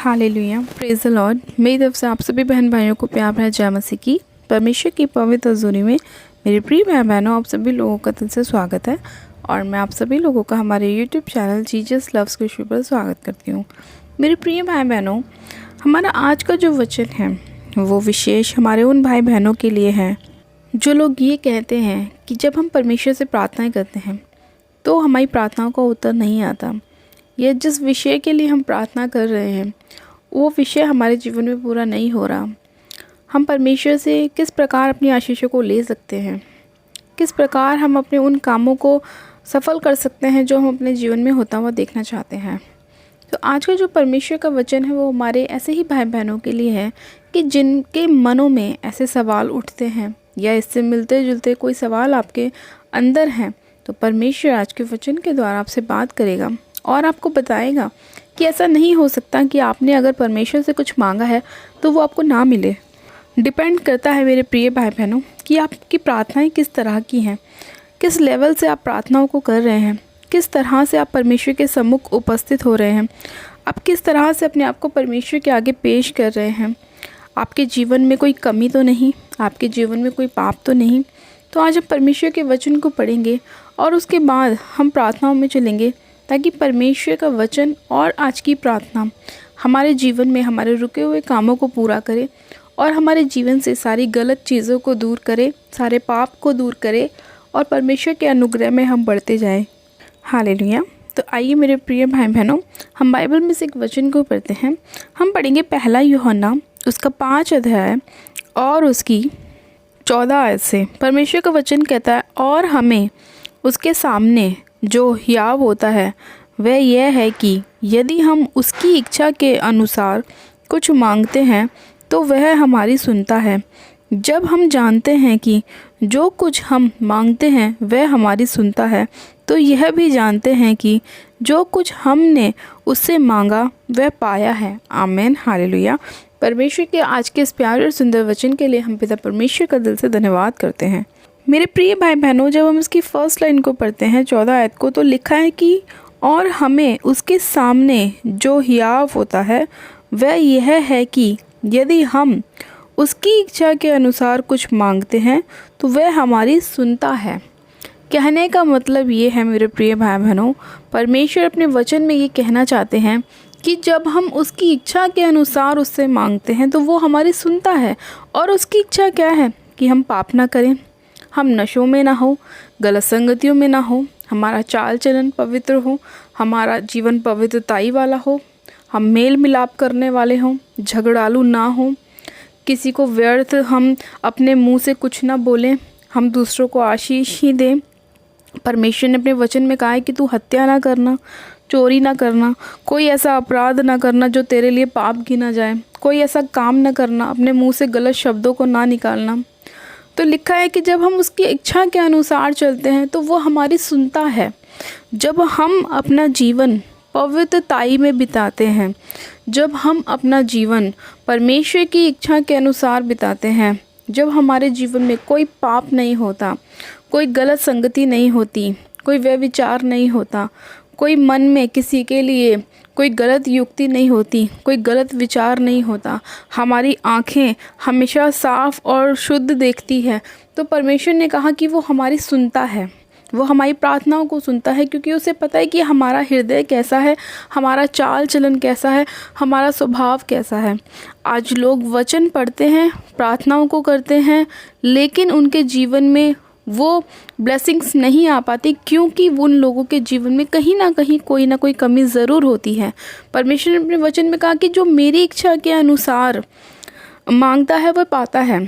Hallelujah, praise the Lord. मेरी तरफ से आप सभी बहन भाइयों को प्यार भरा जय मसीह की। परमेश्वर की पवित्र हज़ूरी में मेरे प्रिय बहन बहनों, आप सभी लोगों का दिल से स्वागत है और मैं आप सभी लोगों का हमारे यूट्यूब चैनल जीसस लव्स के शुरू पर स्वागत करती हूँ। मेरे प्रिय भाई बहनों, हमारा आज का जो वचन है वो विशेष हमारे उन भाई बहनों के लिए है जो लोग ये कहते हैं कि जब हम परमेश्वर से प्रार्थनाएं करते हैं तो हमारी प्रार्थनाओं का उत्तर नहीं आता, या जिस विषय के लिए हम प्रार्थना कर रहे हैं वो विषय हमारे जीवन में पूरा नहीं हो रहा। हम परमेश्वर से किस प्रकार अपनी आशीषों को ले सकते हैं, किस प्रकार हम अपने उन कामों को सफल कर सकते हैं जो हम अपने जीवन में होता हुआ देखना चाहते हैं। तो आज का जो परमेश्वर का वचन है वो हमारे ऐसे ही भाई बहनों के लिए है कि जिनके मनों में ऐसे सवाल उठते हैं या इससे मिलते जुलते कोई सवाल आपके अंदर हैं, तो परमेश्वर आज के वचन के द्वारा आपसे बात करेगा और आपको बताएगा कि ऐसा नहीं हो सकता कि आपने अगर परमेश्वर से कुछ मांगा है तो वो आपको ना मिले। डिपेंड करता है मेरे प्रिय भाई बहनों कि आपकी प्रार्थनाएं किस तरह की हैं, किस लेवल से आप प्रार्थनाओं को कर रहे हैं, किस तरह से आप परमेश्वर के सम्मुख उपस्थित हो रहे हैं, आप किस तरह से अपने आप को परमेश्वर के आगे पेश कर रहे हैं। आपके जीवन में कोई कमी तो नहीं, आपके जीवन में कोई पाप तो नहीं। तो आज हम परमेश्वर के वचन को पढ़ेंगे और उसके बाद हम प्रार्थनाओं में चलेंगे ताकि परमेश्वर का वचन और आज की प्रार्थना हमारे जीवन में हमारे रुके हुए कामों को पूरा करे और हमारे जीवन से सारी गलत चीज़ों को दूर करे, सारे पाप को दूर करे और परमेश्वर के अनुग्रह में हम बढ़ते जाएं। हालेलुया। तो आइए मेरे प्रिय भाई बहनों, हम बाइबल में से एक वचन को पढ़ते हैं। हम पढ़ेंगे पहला यूहन्ना उसका 5 अध्याय और उसकी 14 आयत से। परमेश्वर का वचन कहता है, और हमें उसके सामने जो हियाव होता है वह यह है कि यदि हम उसकी इच्छा के अनुसार कुछ मांगते हैं तो वह हमारी सुनता है। जब हम जानते हैं कि जो कुछ हम मांगते हैं वह हमारी सुनता है, तो यह भी जानते हैं कि जो कुछ हमने उससे मांगा वह पाया है। आमीन, हालेलुया। परमेश्वर के आज के इस प्यारे और सुंदर वचन के लिए हम पिता परमेश्वर का दिल से धन्यवाद करते हैं। मेरे प्रिय भाई बहनों, जब हम इसकी फर्स्ट लाइन को पढ़ते हैं 14 आयत को, तो लिखा है कि और हमें उसके सामने जो हियाव होता है वह यह है कि यदि हम उसकी इच्छा के अनुसार कुछ मांगते हैं तो वह हमारी सुनता है। कहने का मतलब ये है मेरे प्रिय भाई बहनों, परमेश्वर अपने वचन में ये कहना चाहते हैं कि जब हम उसकी इच्छा के अनुसार उससे मांगते हैं तो वो हमारी सुनता है। और उसकी इच्छा क्या है कि हम पाप ना करें, हम नशों में ना हो, गलत संगतियों में ना हो, हमारा चाल चलन पवित्र हो, हमारा जीवन पवित्रताई वाला हो, हम मेल मिलाप करने वाले हों, झगड़ालू ना हो, किसी को व्यर्थ हम अपने मुंह से कुछ ना बोलें, हम दूसरों को आशीष ही दें। परमेश्वर ने अपने वचन में कहा है कि तू हत्या ना करना, चोरी ना करना, कोई ऐसा अपराध ना करना जो तेरे लिए पाप गिना जाए, कोई ऐसा काम ना करना, अपने मुंह से गलत शब्दों को ना निकालना। तो लिखा है कि जब हम उसकी इच्छा के अनुसार चलते हैं तो वो हमारी सुनता है। जब हम अपना जीवन पवित्रताई में बिताते हैं, जब हम अपना जीवन परमेश्वर की इच्छा के अनुसार बिताते हैं, जब हमारे जीवन में कोई पाप नहीं होता, कोई गलत संगति नहीं होती, कोई व्यभिचार नहीं होता, कोई मन में किसी के लिए कोई गलत युक्ति नहीं होती, कोई गलत विचार नहीं होता, हमारी आँखें हमेशा साफ और शुद्ध देखती है, तो परमेश्वर ने कहा कि वो हमारी सुनता है, वो हमारी प्रार्थनाओं को सुनता है, क्योंकि उसे पता है कि हमारा हृदय कैसा है, हमारा चाल चलन कैसा है, हमारा स्वभाव कैसा है। आज लोग वचन पढ़ते हैं, प्रार्थनाओं को करते हैं, लेकिन उनके जीवन में वो ब्लेसिंग्स नहीं आ पाती, क्योंकि उन लोगों के जीवन में कहीं ना कहीं कोई ना कोई कमी ज़रूर होती है। परमेश्वर ने अपने वचन में कहा कि जो मेरी इच्छा के अनुसार मांगता है वह पाता है।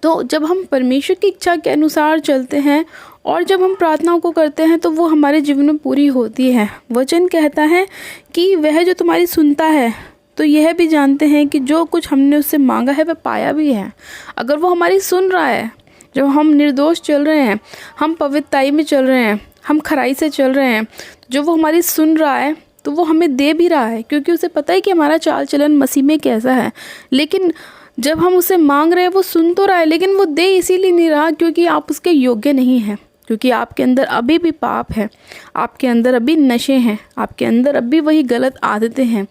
तो जब हम परमेश्वर की इच्छा के अनुसार चलते हैं और जब हम प्रार्थनाओं को करते हैं तो वो हमारे जीवन में पूरी होती है। वचन कहता है कि वह जो तुम्हारी सुनता है, तो यह भी जानते हैं कि जो कुछ हमने उससे मांगा है वह पाया भी है। अगर वो हमारी सुन रहा है, जब हम निर्दोष चल रहे हैं, हम पवित्रताई में चल रहे हैं, हम खराई से चल रहे हैं, जो वो हमारी सुन रहा है तो वो हमें दे भी रहा है, क्योंकि उसे पता है कि हमारा चाल चलन मसीह में कैसा है। लेकिन जब हम उसे मांग रहे हैं वो सुन तो रहा है, लेकिन वो दे इसीलिए नहीं रहा क्योंकि आप उसके योग्य नहीं हैं, क्योंकि आपके अंदर अभी भी पाप है, आपके अंदर अभी नशे हैं, आपके अंदर अभी वही गलत आदतें हैं,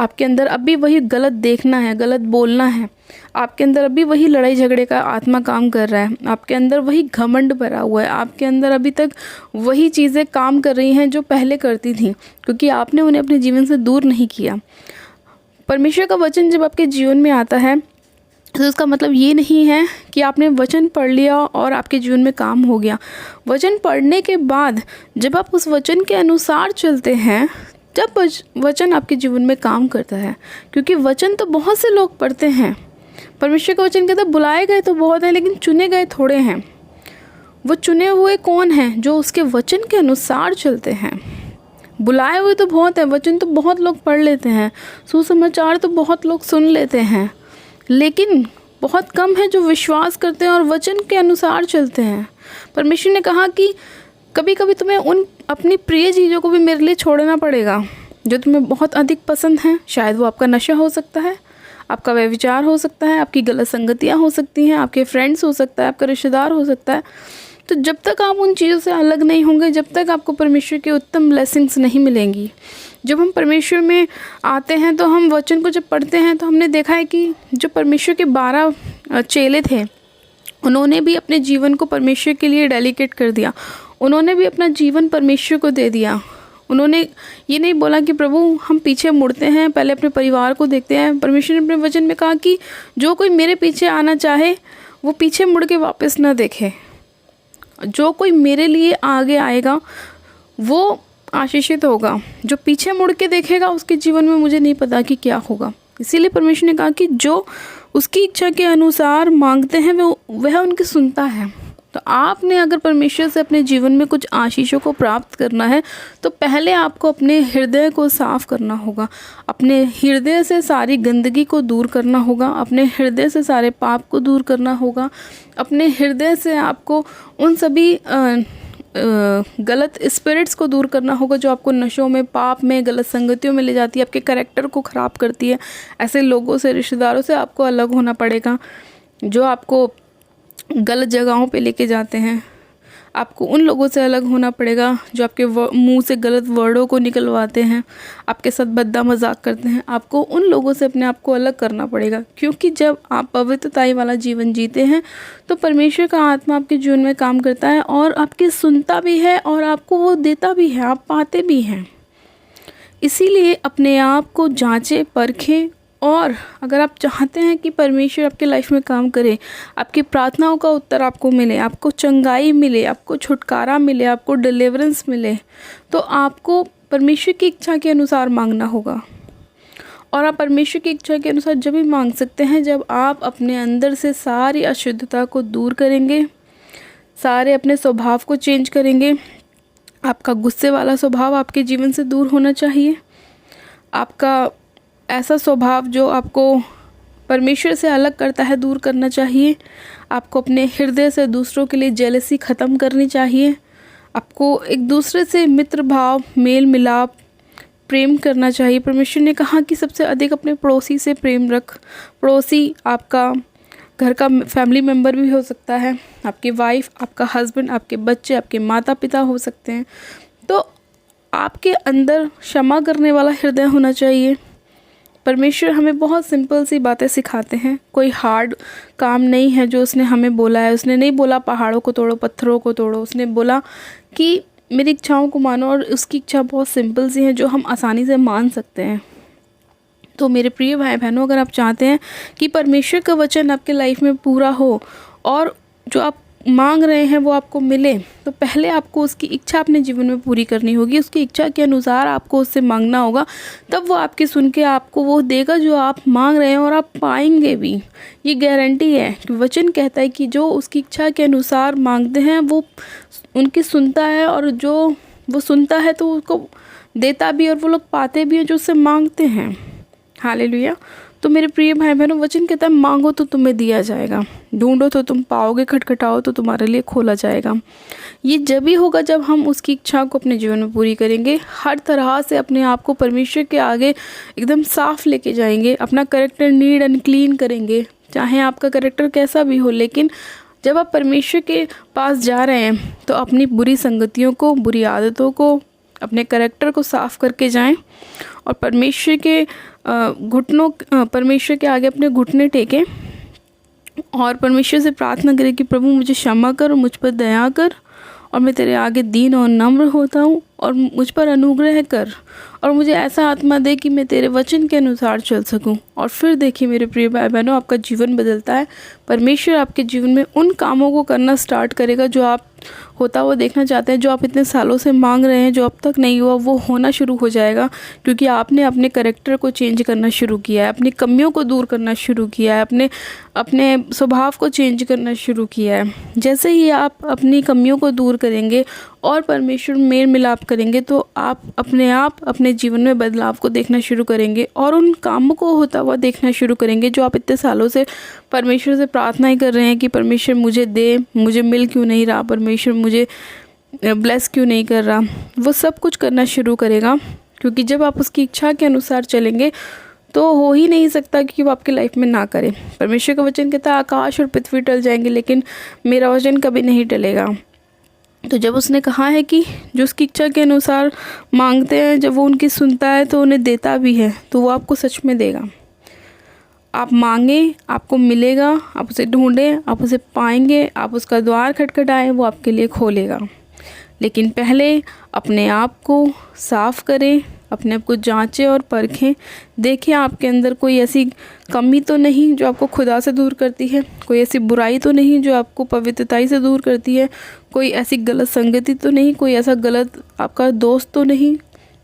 आपके अंदर अभी वही गलत देखना है, गलत बोलना है, आपके अंदर अभी वही लड़ाई झगड़े का आत्मा काम कर रहा है, आपके अंदर वही घमंड भरा हुआ है, आपके अंदर अभी तक वही चीज़ें काम कर रही हैं जो पहले करती थी, क्योंकि आपने उन्हें अपने जीवन से दूर नहीं किया। परमेश्वर का वचन जब आपके जीवन में आता है तो उसका मतलब ये नहीं है कि आपने वचन पढ़ लिया और आपके जीवन में काम हो गया। वचन पढ़ने के बाद जब आप उस वचन के अनुसार चलते हैं, जब वचन आपके जीवन में काम करता है। क्योंकि वचन तो बहुत से लोग पढ़ते हैं, परमेश्वर का वचन कहता है बुलाए गए तो बहुत हैं लेकिन चुने गए थोड़े हैं। वो चुने हुए कौन हैं? जो उसके वचन के अनुसार चलते हैं। बुलाए हुए तो बहुत हैं, वचन तो बहुत लोग पढ़ लेते हैं, सुसमाचार तो बहुत लोग सुन लेते हैं, लेकिन बहुत कम है जो विश्वास करते हैं और वचन के अनुसार चलते हैं। परमेश्वर ने कहा कि कभी कभी तुम्हें उन अपनी प्रिय चीज़ों को भी मेरे लिए छोड़ना पड़ेगा जो तुम्हें बहुत अधिक पसंद हैं। शायद वो आपका नशा हो सकता है, आपका व्यभिचार हो सकता है, आपकी गलत संगतियाँ हो सकती हैं, आपके फ्रेंड्स हो सकता है, आपका रिश्तेदार हो सकता है। तो जब तक आप उन चीज़ों से अलग नहीं होंगे, जब तक आपको परमेश्वर की उत्तम ब्लेसिंग्स नहीं मिलेंगी। जब हम परमेश्वर में आते हैं तो हम वचन को जब पढ़ते हैं तो हमने देखा है कि जो परमेश्वर के 12 चेले थे, उन्होंने भी अपने जीवन को परमेश्वर के लिए डेडिकेट कर दिया। उन्होंने भी अपना जीवन परमेश्वर को दे दिया। उन्होंने ये नहीं बोला कि प्रभु हम पीछे मुड़ते हैं, पहले अपने परिवार को देखते हैं। परमेश्वर ने अपने वचन में कहा कि जो कोई मेरे पीछे आना चाहे वो पीछे मुड़ के वापस ना देखे। जो कोई मेरे लिए आगे आएगा वो आशीषित होगा, जो पीछे मुड़ के देखेगा उसके जीवन में मुझे नहीं पता कि क्या होगा। इसीलिए परमेश्वर ने कहा कि जो उसकी इच्छा के अनुसार मांगते हैं वह उनकी सुनता है। तो आपने अगर परमेश्वर से अपने जीवन में कुछ आशीषों को प्राप्त करना है तो पहले आपको अपने हृदय को साफ करना होगा, अपने हृदय से सारी गंदगी को दूर करना होगा, अपने हृदय से सारे पाप को दूर करना होगा, अपने हृदय से आपको उन सभी गलत स्पिरिट्स को दूर करना होगा जो आपको नशों में, पाप में, गलत संगतियों में ले जाती है, आपके कैरेक्टर को ख़राब करती है। ऐसे लोगों से, रिश्तेदारों से आपको अलग होना पड़ेगा जो आपको गलत जगहों पे लेके जाते हैं। आपको उन लोगों से अलग होना पड़ेगा जो आपके मुंह से गलत वर्डों को निकलवाते हैं, आपके साथ बद्दा मजाक करते हैं। आपको उन लोगों से अपने आप को अलग करना पड़ेगा, क्योंकि जब आप पवित्रताई वाला जीवन जीते हैं तो परमेश्वर का आत्मा आपके जीवन में काम करता है और आपकी सुनता भी है और आपको वो देता भी है, आप पाते भी हैं। इसीलिए अपने आप को जांचें, परखें, और अगर आप चाहते हैं कि परमेश्वर आपके लाइफ में काम करे, आपकी प्रार्थनाओं का उत्तर आपको मिले, आपको चंगाई मिले, आपको छुटकारा मिले, आपको डिलीवरेंस मिले, तो आपको परमेश्वर की इच्छा के अनुसार मांगना होगा। और आप परमेश्वर की इच्छा के अनुसार जब भी मांग सकते हैं जब आप अपने अंदर से सारी अशुद्धता को दूर करेंगे, सारे अपने स्वभाव को चेंज करेंगे। आपका गुस्से वाला स्वभाव आपके जीवन से दूर होना चाहिए। आपका ऐसा स्वभाव जो आपको परमेश्वर से अलग करता है दूर करना चाहिए। आपको अपने हृदय से दूसरों के लिए जेलसी ख़त्म करनी चाहिए। आपको एक दूसरे से मित्र भाव, मेल मिलाप, प्रेम करना चाहिए। परमेश्वर ने कहा कि सबसे अधिक अपने पड़ोसी से प्रेम रख। पड़ोसी आपका घर का फैमिली मेम्बर भी हो सकता है, आपकी वाइफ, आपका हस्बैंड, आपके बच्चे, आपके माता पिता हो सकते हैं। तो आपके अंदर क्षमा करने वाला हृदय होना चाहिए। परमेश्वर हमें बहुत सिंपल सी बातें सिखाते हैं, कोई हार्ड काम नहीं है जो उसने हमें बोला है। उसने नहीं बोला पहाड़ों को तोड़ो, पत्थरों को तोड़ो। उसने बोला कि मेरी इच्छाओं को मानो, और उसकी इच्छा बहुत सिंपल सी है जो हम आसानी से मान सकते हैं। तो मेरे प्रिय भाई बहनों, अगर आप चाहते हैं कि परमेश्वर का वचन आपके लाइफ में पूरा हो और जो आप मांग रहे हैं वो आपको मिले, तो पहले आपको उसकी इच्छा अपने जीवन में पूरी करनी होगी। उसकी इच्छा के अनुसार आपको उससे मांगना होगा, तब वो आपकी सुन के आपको वो देगा जो आप मांग रहे हैं, और आप पाएंगे भी। ये गारंटी है कि वचन कहता है कि जो उसकी इच्छा के अनुसार मांगते हैं वो उनकी सुनता है, और जो वो सुनता है तो उसको देता भी, और वो लोग पाते भी हैं जो उससे मांगते हैं। हालेलुया। तो मेरे प्रिय भाई बहनों, वचन कहता है मांगो तो तुम्हें दिया जाएगा, ढूंढो तो तुम पाओगे, खटखटाओ तो तुम्हारे लिए खोला जाएगा। ये जब भी होगा जब हम उसकी इच्छा को अपने जीवन में पूरी करेंगे। हर तरह से अपने आप को परमेश्वर के आगे एकदम साफ लेके जाएंगे, अपना कैरेक्टर नीट एंड क्लीन करेंगे। चाहे आपका कैरेक्टर कैसा भी हो, लेकिन जब आप परमेश्वर के पास जा रहे हैं तो अपनी बुरी संगतियों को, बुरी आदतों को, अपने करैक्टर को साफ़ करके जाएं और परमेश्वर के आगे अपने घुटने टेकें और परमेश्वर से प्रार्थना करें कि प्रभु मुझे क्षमा कर और मुझ पर दया कर और मैं तेरे आगे दीन और नम्र होता हूँ और मुझ पर अनुग्रह कर और मुझे ऐसा आत्मा दे कि मैं तेरे वचन के अनुसार चल सकूं। और फिर देखिए मेरे प्रिय भाई बहनों, आपका जीवन बदलता है। परमेश्वर आपके जीवन में उन कामों को करना स्टार्ट करेगा जो आप होता हुआ देखना चाहते हैं, जो आप इतने सालों से मांग रहे हैं, जो अब तक नहीं हुआ, वो होना शुरू हो जाएगा क्योंकि आपने अपने करैक्टर को चेंज करना शुरू किया है, अपनी कमियों को दूर करना शुरू किया है, अपने स्वभाव को चेंज करना शुरू किया है। जैसे ही आप अपनी कमियों को दूर करेंगे और परमेश्वर मेल मिलाप करेंगे तो आप अपने जीवन में बदलाव को देखना शुरू करेंगे और उन कामों को होता हुआ देखना शुरू करेंगे जो आप इतने सालों से परमेश्वर से प्रार्थना ही कर रहे हैं कि परमेश्वर मुझे दे, मुझे मिल क्यों नहीं रहा, परमेश्वर मुझे ब्लेस क्यों नहीं कर रहा। वो सब कुछ करना शुरू करेगा क्योंकि जब आप उसकी इच्छा के अनुसार चलेंगे तो हो ही नहीं सकता कि वो आपकी लाइफ में ना करे। परमेश्वर का वचन कहता है आकाश और पृथ्वी टल जाएंगे लेकिन मेरा वचन कभी नहीं टलेगा। तो जब उसने कहा है कि जो उसकी इच्छा के अनुसार मांगते हैं, जब वो उनकी सुनता है तो उन्हें देता भी है, तो वो आपको सच में देगा। आप मांगें, आपको मिलेगा, आप उसे ढूंढें, आप उसे पाएंगे, आप उसका द्वार खटखटाएं, वो आपके लिए खोलेगा। लेकिन पहले अपने आप को साफ़ करें, अपने आप को जांचें और परखें, देखें आपके अंदर कोई ऐसी कमी तो नहीं जो आपको खुदा से दूर करती है, कोई ऐसी बुराई तो नहीं जो आपको पवित्रताई से दूर करती है, कोई ऐसी गलत संगति तो नहीं, कोई ऐसा गलत आपका दोस्त तो नहीं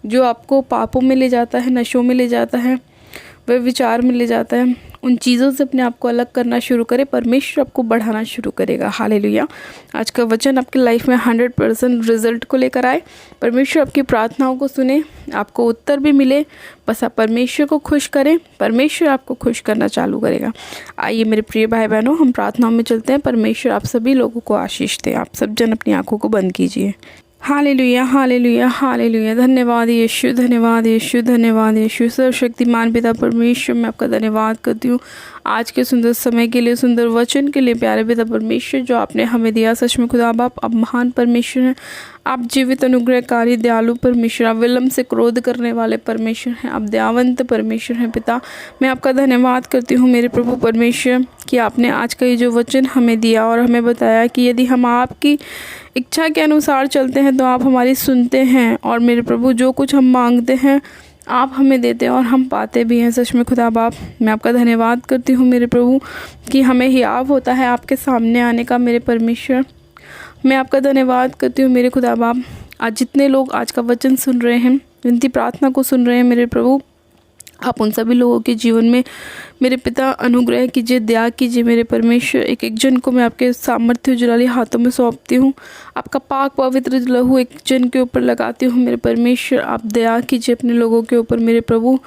जो आपको पापों में ले जाता है, नशों में ले जाता है, वह विचार में ले जाता है। उन चीज़ों से अपने आप को अलग करना शुरू करें, परमेश्वर आपको बढ़ाना शुरू करेगा। हालेलुया। आज का वचन आपकी लाइफ में 100% रिजल्ट को लेकर आए। परमेश्वर आपकी प्रार्थनाओं को सुने, आपको उत्तर भी मिले। बस आप परमेश्वर को खुश करें, परमेश्वर आपको खुश करना चालू करेगा। आइए मेरे प्रिय भाई बहनों, हम प्रार्थनाओं में चलते हैं। परमेश्वर आप सभी लोगों को आशीष दें। आप सब जन अपनी आंखों को बंद कीजिए। Hallelujah, hallelujah, hallelujah. धन्यवाद यीशु, धन्यवाद यीशु, धन्यवाद यीशु। सर्वशक्तिमान पिता परमेश्वर, मैं आपका धन्यवाद करती हूँ आज के सुंदर समय के लिए, सुंदर वचन के लिए। प्यारे पिता परमेश्वर जो आपने हमें दिया, सच में खुदा बाप आप महान परमेश्वर हैं। आप जीवित, अनुग्रहकारी, दयालु परमेश्वर, आप विलम्ब से क्रोध करने वाले परमेश्वर हैं, आप दयावंत परमेश्वर हैं। पिता मैं आपका धन्यवाद करती हूँ मेरे प्रभु परमेश्वर कि आपने आज का ये जो वचन हमें दिया और हमें बताया कि यदि हम आपकी इच्छा के अनुसार चलते हैं तो आप हमारी सुनते हैं और मेरे प्रभु जो कुछ हम मांगते हैं आप हमें देते हैं और हम पाते भी हैं। सच में खुदा बाप मैं आपका धन्यवाद करती हूँ मेरे प्रभु कि हमें हियाव होता है आपके सामने आने का। मेरे परमेश्वर मैं आपका धन्यवाद करती हूँ मेरे खुदा बाप। आज जितने लोग आज का वचन सुन रहे हैं, विनती प्रार्थना को सुन रहे हैं, मेरे प्रभु आप उन सभी लोगों के जीवन में मेरे पिता अनुग्रह कीजिए, दया कीजिए। मेरे परमेश्वर एक एक जन को मैं आपके सामर्थ्य उजलाली हाथों में सौंपती हूँ। आपका पाक पवित्र लहू एक जन के ऊपर लगाती हूँ। मेरे परमेश्वर आप दया कीजिए अपने लोगों के ऊपर। मेरे प्रभु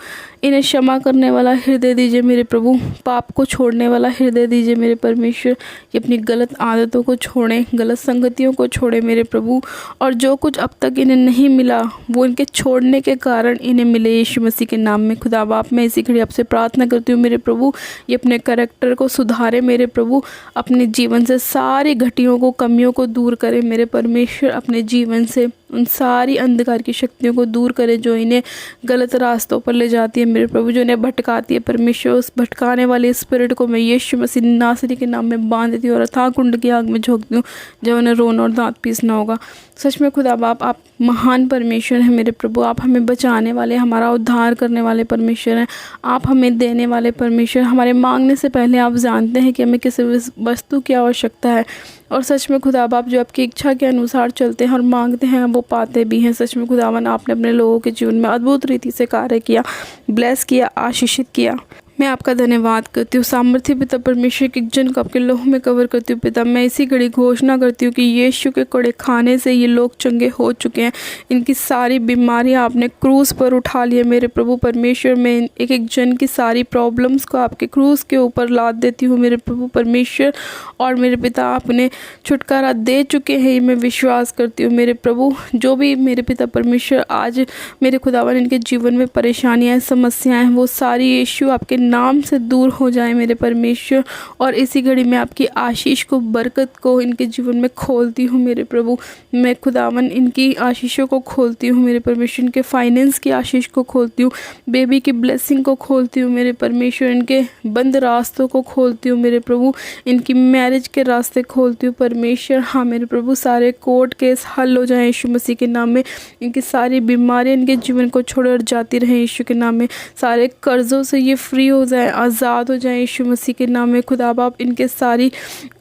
इन्हें क्षमा करने वाला हृदय दीजिए मेरे प्रभु, पाप को छोड़ने वाला हृदय दीजिए मेरे परमेश्वर। ये अपनी गलत आदतों को छोड़ें, गलत संगतियों को छोड़ें मेरे प्रभु, और जो कुछ अब तक इन्हें नहीं मिला वो इनके छोड़ने के कारण इन्हें मिले यीशु मसीह के नाम में। खुदा बाप मैं इसी घड़ी आपसे प्रार्थना करती हूँ मेरे प्रभु, ये अपने करैक्टर को सुधारे मेरे प्रभु, अपने जीवन से सारी घटियों को, कमियों को दूर करें मेरे परमेश्वर। अपने जीवन से उन सारी अंधकार की शक्तियों को दूर करें जो इन्हें गलत रास्तों पर ले जाती है मेरे प्रभु, जो इन्हें भटकाती है परमेश्वर। उस भटकाने वाले स्पिरिट को मैं यीशु मसीह नासरी के नाम में बांध देती हूँ और अथाह कुंड की आग में झोंकती हूँ जब उन्हें रोना और दांत पीसना होगा। सच में खुदा बाप आप महान परमेश्वर हैं मेरे प्रभु, आप हमें बचाने वाले, हमारा उद्धार करने वाले परमेश्वर हैं। आप हमें देने वाले परमेश्वर, हमारे मांगने से पहले आप जानते हैं कि हमें किस वस्तु की आवश्यकता है। और सच में खुदा बाप जो आपकी इच्छा के अनुसार चलते हैं और मांगते हैं वो पाते भी हैं। सच में खुदावन आपने अपने लोगों के जीवन में अद्भुत रीति से कार्य किया, ब्लेस किया, आशीषित किया। मैं आपका धन्यवाद करती हूँ। सामर्थ्य पिता परमेश्वर के जन को आपके लहू में कवर करती हूँ पिता। मैं इसी घड़ी घोषणा करती हूँ कि यीशु के कड़े खाने से ये लोग चंगे हो चुके हैं। इनकी सारी बीमारियाँ आपने क्रूस पर उठा लिए मेरे प्रभु परमेश्वर। मैं एक एक जन की सारी प्रॉब्लम्स को आपके क्रूस के ऊपर लाद देती हूँ मेरे प्रभु परमेश्वर। और मेरे पिता आपने छुटकारा दे चुके हैं, ये मैं विश्वास करती हूँ मेरे प्रभु। जो भी मेरे पिता परमेश्वर आज मेरे खुदावन इनके जीवन में परेशानियाँ, समस्याएँ, वो सारी यीशु आपके नाम से दूर हो जाए मेरे परमेश्वर। और इसी घड़ी में आपकी आशीष को, बरकत को इनके जीवन में खोलती हूँ मेरे प्रभु। मैं खुदावन इनकी आशीषों को खोलती हूँ मेरे परमेश्वर, इनके फाइनेंस की आशीष को खोलती हूँ, बेबी की ब्लेसिंग को खोलती हूँ मेरे परमेश्वर, इनके बंद रास्तों को खोलती हूँ मेरे प्रभु, इनकी मैरिज के रास्ते खोलती हूँ परमेश्वर। हाँ मेरे प्रभु, सारे कोर्ट केस हल हो जाएं यीशु मसीह के नाम में। इनकी सारी बीमारियाँ इनके जीवन को छोड़कर जाती रहें यीशु के नाम में। सारे कर्ज़ों से ये फ्री हो जाएं, आज़ाद हो जाएं यीशु मसीह के नाम में। खुदा बाप इनके सारी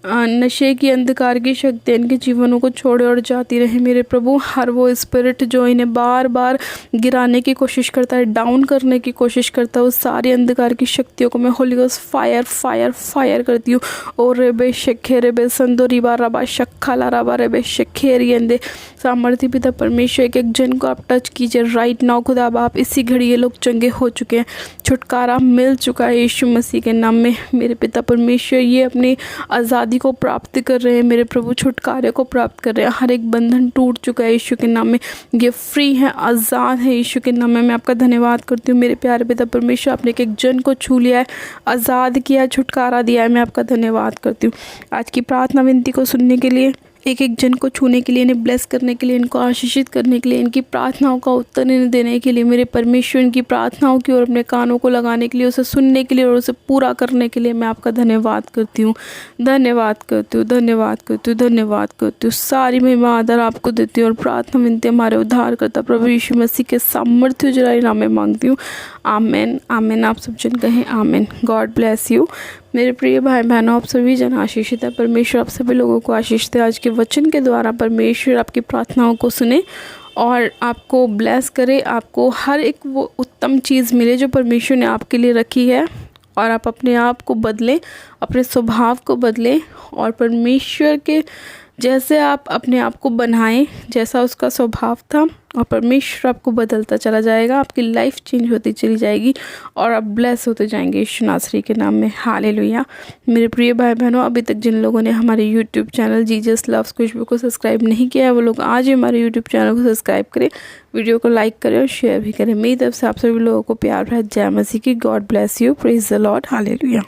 नशे की, अंधकार की शक्ति इनके जीवनों को छोड़े और जाती रहे मेरे प्रभु। हर वो स्पिरिट जो इन्हें बार बार गिराने की कोशिश करता है, डाउन करने की कोशिश करता है, उस सारी अंधकार की शक्तियों को मैं Holi ghost fire fire fire करती हूँ। और रेबे शखे रेबे संदो रिबा रबा शक्खला रबा रेबे शखेरी अंदे। सामर्थ्य पिता परमेश्वर, एक एक जन को आप टच कीजिए राइट नाउ खुदा बाप। इसी घड़ी ये लोग चंगे हो चुके हैं, छुटकारा मिल चुका है यीशु मसीह के नाम में मेरे पिता परमेश्वर। ये अपनी आज़ादी को प्राप्त कर रहे हैं मेरे प्रभु, छुटकारे को प्राप्त कर रहे हैं। हर एक बंधन टूट चुका है यीशु के नाम में, ये फ्री है, आज़ाद है यीशु के नाम में। मैं आपका धन्यवाद करती हूँ मेरे प्यारे पिता परमेश्वर, आपने एक एक जन को छू लिया है, आज़ाद किया है, छुटकारा दिया है। मैं आपका धन्यवाद करती हूँ आज की प्रार्थना विनती को सुनने के लिए, एक एक जन को छूने के लिए, इन्हें ब्लेस करने के लिए, इनको आशीषित करने के लिए, इनकी प्रार्थनाओं का उत्तर इन्हें देने के लिए मेरे परमेश्वर, इनकी प्रार्थनाओं की ओर अपने कानों को लगाने के लिए, उसे सुनने के लिए और उसे पूरा करने के लिए मैं आपका धन्यवाद करती हूँ, धन्यवाद करती हूँ, धन्यवाद करती हूँ, धन्यवाद करती हूँ। सारी महिमा आदर आपको देती हूँ और प्रार्थना विनती हमारे उद्धारकर्ता प्रभु यीशु मसीह के सामर्थ्य जराई नाम में मांगती हूँ। आमेन आमेन। आप सब जन कहें आमेन। गॉड ब्लेस यू मेरे प्रिय भाई बहनों, आप सभी जन आशीषित है। परमेश्वर आप सभी लोगों को आशीष दे। आज के वचन के द्वारा परमेश्वर आपकी प्रार्थनाओं को सुने और आपको ब्लेस करे, आपको हर एक वो उत्तम चीज़ मिले जो परमेश्वर ने आपके लिए रखी है, और आप अपने आप को बदलें, अपने स्वभाव को बदलें और परमेश्वर के जैसे आप अपने आप को बनाएं, जैसा उसका स्वभाव था, और परमेश्वर आपको बदलता चला जाएगा। आपकी लाइफ चेंज होती चली जाएगी और आप ब्लेस होते जाएंगे यीशु नासरी के नाम में। हालेलुया। मेरे प्रिय भाई बहनों, अभी तक जिन लोगों ने हमारे यूट्यूब चैनल जीसस लव्स खुशबू को सब्सक्राइब नहीं किया है, वो लोग आज ही हमारे यूट्यूब चैनल को सब्सक्राइब करें, वीडियो को लाइक करें और शेयर भी करें। मेरी तरफ से आप सभी लोगों को प्यार भरा जय मसीह की। God bless you. Praise the Lord. Hallelujah.